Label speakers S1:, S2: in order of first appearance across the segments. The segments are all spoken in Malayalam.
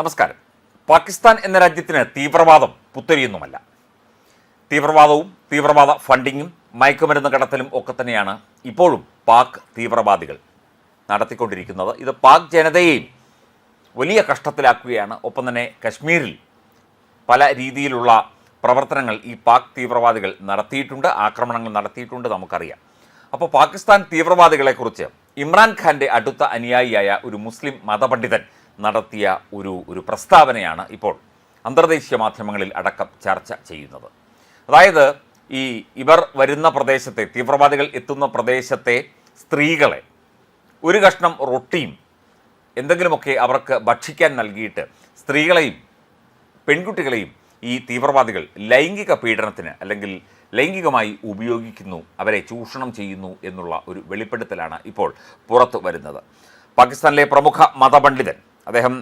S1: നമസ്കാരം. പാകിസ്ഥാൻ എന്ന രാജ്യത്തിന് തീവ്രവാദം പുത്തരിയൊന്നുമല്ല. തീവ്രവാദവും തീവ്രവാദ ഫണ്ടിങ്ങും മയക്കുമരുന്ന് കടത്തലും ഒക്കെ തന്നെയാണ് ഇപ്പോഴും പാക് തീവ്രവാദികൾ നടത്തിക്കൊണ്ടിരിക്കുന്നത്. ഇത് പാക് ജനതയെയും വലിയ കഷ്ടത്തിലാക്കുകയാണ്. ഒപ്പം തന്നെ കശ്മീരിൽ പല രീതിയിലുള്ള പ്രവർത്തനങ്ങൾ ഈ പാക് തീവ്രവാദികൾ നടത്തിയിട്ടുണ്ട്, ആക്രമണങ്ങൾ നടത്തിയിട്ടുണ്ട്, നമുക്കറിയാം. അപ്പോൾ പാകിസ്ഥാൻ തീവ്രവാദികളെക്കുറിച്ച് ഇമ്രാൻഖാൻ്റെ അടുത്ത അനുയായിയായ ഒരു മുസ്ലിം മതപണ്ഡിതൻ നടത്തിയ ഒരു പ്രസ്താവനയാണ് ഇപ്പോൾ അന്തർദേശീയ മാധ്യമങ്ങളിൽ അടക്കം ചർച്ച ചെയ്യുന്നത്. അതായത് ഇവർ വരുന്ന പ്രദേശത്തെ, തീവ്രവാദികൾ എത്തുന്ന പ്രദേശത്തെ സ്ത്രീകളെ ഒരു കഷ്ണം റൊട്ടിയും എന്തെങ്കിലുമൊക്കെ അവർക്ക് ഭക്ഷിക്കാൻ നൽകിയിട്ട് സ്ത്രീകളെയും പെൺകുട്ടികളെയും ഈ തീവ്രവാദികൾ ലൈംഗിക പീഡനത്തിന് അല്ലെങ്കിൽ ലൈംഗികമായി ഉപയോഗിക്കുന്നു, അവരെ ചൂഷണം ചെയ്യുന്നു എന്നുള്ള ഒരു വെളിപ്പെടുത്തലാണ് ഇപ്പോൾ പുറത്തു വരുന്നത്. പാകിസ്ഥാനിലെ പ്രമുഖ മതപണ്ഡിതൻ, അദ്ദേഹം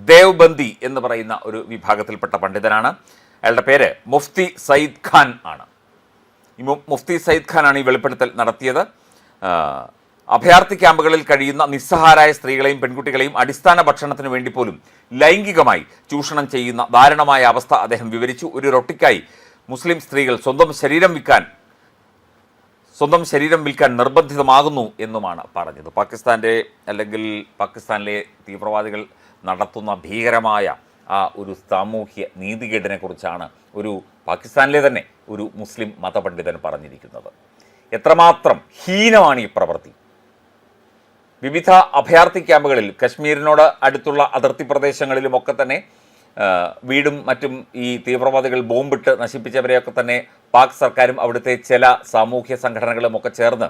S1: ദേവ്ബന്ദി എന്ന് പറയുന്ന ഒരു വിഭാഗത്തിൽപ്പെട്ട പണ്ഡിതനാണ്. അയാളുടെ പേര് മുഫ്തി സയ്യിദ് ഖാൻ ആണ്. മുഫ്തി സയ്യിദ് ഖാനാണ് ഈ വെളിപ്പെടുത്തൽ നടത്തിയത്. അഭയാർത്ഥി ക്യാമ്പുകളിൽ കഴിയുന്ന നിസ്സഹാരായ സ്ത്രീകളെയും പെൺകുട്ടികളെയും അടിസ്ഥാന ഭക്ഷണത്തിന് വേണ്ടി പോലും ലൈംഗികമായി ചൂഷണം ചെയ്യുന്ന ദാരുണമായ അവസ്ഥ അദ്ദേഹം വിവരിച്ചു. ഒരു റൊട്ടിക്കായി മുസ്ലിം സ്ത്രീകൾ സ്വന്തം ശരീരം വിൽക്കാൻ നിർബന്ധിതമാകുന്നു എന്നുമാണ് പറഞ്ഞത്. പാകിസ്ഥാനിലെ തീവ്രവാദികൾ നടത്തുന്ന ഭീകരമായ ആ ഒരു സാമൂഹ്യ നീതികേടിനെ കുറിച്ചാണ് ഒരു പാകിസ്ഥാനിലെ തന്നെ ഒരു മുസ്ലിം മതപണ്ഡിതൻ പറഞ്ഞിരിക്കുന്നത്. എത്രമാത്രം ഹീനമാണ് ഈ പ്രവൃത്തി. വിവിധ അഭയാർത്ഥി ക്യാമ്പുകളിൽ, കശ്മീരിനോട് അടുത്തുള്ള അതിർത്തി പ്രദേശങ്ങളിലുമൊക്കെ തന്നെ വീടും മറ്റും ഈ തീവ്രവാദികൾ ബോംബിട്ട് നശിപ്പിച്ചവരെയൊക്കെ തന്നെ പാക് സർക്കാരും അവിടുത്തെ ചില സാമൂഹ്യ സംഘടനകളും ഒക്കെ ചേർന്ന്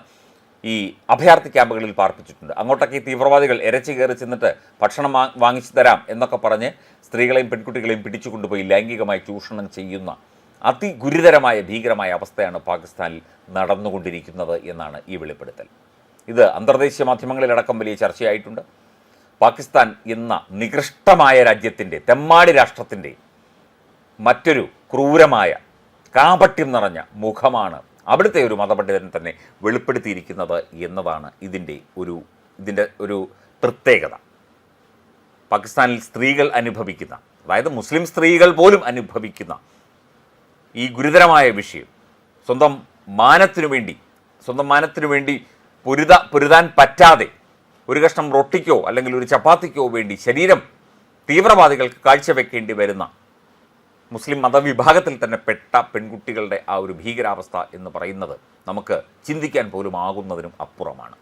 S1: ഈ അഭയാർത്ഥി ക്യാമ്പുകളിൽ പാർപ്പിച്ചിട്ടുണ്ട്. അങ്ങോട്ടൊക്കെ ഈ തീവ്രവാദികൾ ഇരച്ചു കയറി ചെന്നിട്ട് ഭക്ഷണം വാങ്ങിച്ചു തരാം എന്നൊക്കെ പറഞ്ഞ് സ്ത്രീകളെയും പെൺകുട്ടികളെയും പിടിച്ചു കൊണ്ടുപോയി ലൈംഗികമായി ചൂഷണം ചെയ്യുന്ന അതിഗുരുതരമായ ഭീകരമായ അവസ്ഥയാണ് പാകിസ്ഥാനിൽ നടന്നുകൊണ്ടിരിക്കുന്നത് എന്നാണ് ഈ വെളിപ്പെടുത്തൽ. ഇത് അന്തർദേശീയ മാധ്യമങ്ങളിലടക്കം വലിയ ചർച്ചയായിട്ടുണ്ട്. പാകിസ്ഥാൻ എന്ന നികൃഷ്ടമായ രാജ്യത്തിൻ്റെ, തെമ്മാടി രാഷ്ട്രത്തിൻ്റെ മറ്റൊരു ക്രൂരമായ കാപട്യം നിറഞ്ഞ മുഖമാണ് അവിടുത്തെ ഒരു മതപണ്ഡിതൻ തന്നെ വെളിപ്പെടുത്തിയിരിക്കുന്നത് എന്നതാണ് ഇതിൻ്റെ ഒരു പ്രത്യേകത. പാകിസ്ഥാനിൽ സ്ത്രീകൾ അനുഭവിക്കുന്ന, അതായത് മുസ്ലിം സ്ത്രീകൾ പോലും അനുഭവിക്കുന്ന ഈ ഗുരുതരമായ വിഷയം, സ്വന്തം മാനത്തിനു വേണ്ടി പൊരുതാൻ പറ്റാതെ ഒരു കഷ്ണം റൊട്ടിക്കോ അല്ലെങ്കിൽ ഒരു ചപ്പാത്തിക്കോ വേണ്ടി ശരീരം തീവ്രവാദികൾക്ക് കാഴ്ചവെക്കേണ്ടി വരുന്ന മുസ്ലിം മതവിഭാഗത്തിൽ തന്നെ പെട്ട പെൺകുട്ടികളുടെ ആ ഒരു ഭീകരാവസ്ഥ എന്ന് പറയുന്നത് നമുക്ക് ചിന്തിക്കാൻ പോലും ആകുന്നതിനും അപ്പുറമാണ്.